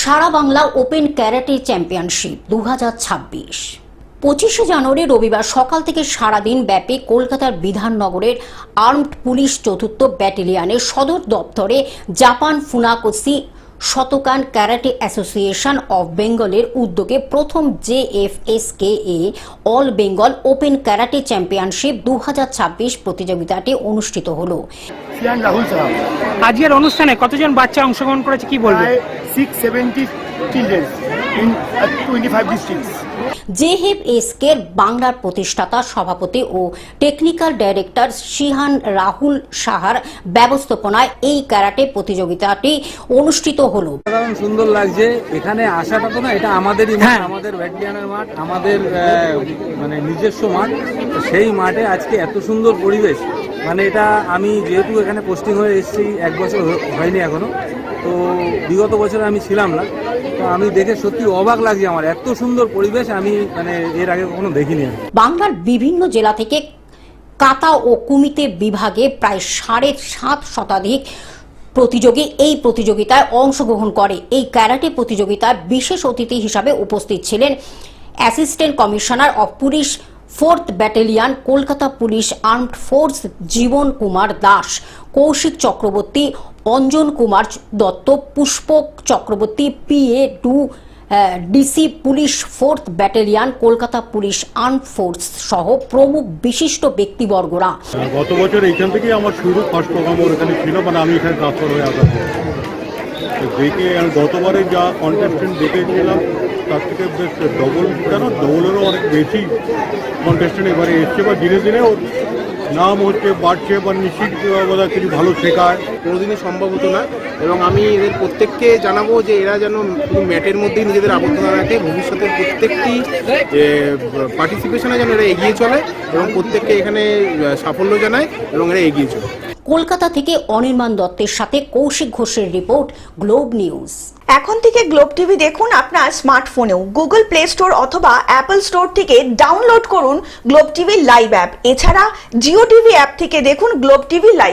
সারা Bangla open karate championship 2026। 25শে জানুয়ারি রবিবার সকাল থেকে সারাদিন ব্যাপী কলকাতার বিধাননগরের আর্মড পুলিশ চতুর্থ ব্যাটালিয়নের সদর দপ্তরে Japan Funakoshi Shotokan karate association of বেঙ্গলের উদ্যোগে প্রথম JFSKA all Bengal open karate championship 2026 প্রতিযোগিতাটি অনুষ্ঠিত হলো। রাহুল সাহা, আজকের অনুষ্ঠানে কতজন বাচ্চা অংশগ্রহণ করেছে কি বলবেন? 670 children in 25 districts. JFSK বাংলার প্রতিষ্ঠাতা সভাপতি ও টেকনিক্যাল ডাইরেক্টর সিহান রাহুল সাহার ব্যবস্থাপনায় এই ক্যারাটে প্রতিযোগিতাটি অনুষ্ঠিত হলো। সাধারণ সুন্দর লাগছে এখানে আসাটা, তো না এটা আমাদেরই মাঠ, আমাদের ব্যাটালিয়নের মাঠ, আমাদের মানে নিজস্ব মাঠ। সেই মাঠে আজকে এত সুন্দর পরিবেশ, মানে এটা আমি যেহেতু এখানে পোস্টিং হয়ে এসেছি 1 বছর হয়নি এখনো, তো বিগত বছরে আমি ছিলাম না, তো আমি দেখে সত্যি অবাক লাগছে। আমার এত সুন্দর পরিবেশ আমি মানে এর আগে কখনো দেখিনি। বাংলার বিভিন্ন জেলা থেকে কাতা ও কুমিতে বিভাগে প্রায় 7.5 শতাধিক প্রতিযোগী এই প্রতিযোগিতায় অংশগ্রহণ করে। এই ক্যারাটে প্রতিযোগিতায় বিশেষ অতিথি হিসাবে উপস্থিত ছিলেন assistant commissioner of police 4th battalion Kolkata police armed force Jiban Kumar Das, Koushik Chakraborty, Anjan Kumar Dutta, Pushpak Chakraborty, PA2 DC police 4th battalion Kolkata police armed force সহ প্রমুখ বিশিষ্ট ব্যক্তিবর্গরা। গত বছর এইখান থেকেই আমার শুরু, ফার্স্ট প্রোগ্রাম ওর এখানে ছিল, মানে আমি এখানে ট্রান্সফার হয়ে আসার পর দেখে গতবারে যা কন্টেস্টেন্ট দেখেছিলাম তার থেকে বেশ ডবলেরও অনেক বেশি কন্টেস্টেন্ট এবারে এসছে, বা ধীরে ধীরে ওর নাম হচ্ছে বাড়ছে, বা নিশ্চিত বোধহয় কিছু ভালো শেখায়। কোনোদিনই সম্ভব হতো না, এবং আমি এদের প্রত্যেককে জানাবো যে এরা যেন শুধু ম্যাটের মধ্যেই নিজেদের আবদ্ধ না রাখে, ভবিষ্যতের প্রত্যেকটি পার্টিসিপেশনে যেন এরা এগিয়ে চলে এবং প্রত্যেককে এখানে সাফল্য জানায় এবং এরা এগিয়ে চলে। কলকাতা থেকে অনির্বাণ দত্তের সাথে কৌশিক ঘোষের রিপোর্ট, গ্লোব নিউজ। এখন থেকে গ্লোব টিভি দেখুন আপনার স্মার্টফোনেও। গুগল প্লে স্টোর অথবা অ্যাপল স্টোর থেকে ডাউনলোড করুন গ্লোব টিভি লাইভ অ্যাপ। এছাড়া জিও টিভি অ্যাপ থেকে দেখুন গ্লোব টিভি লাইভ।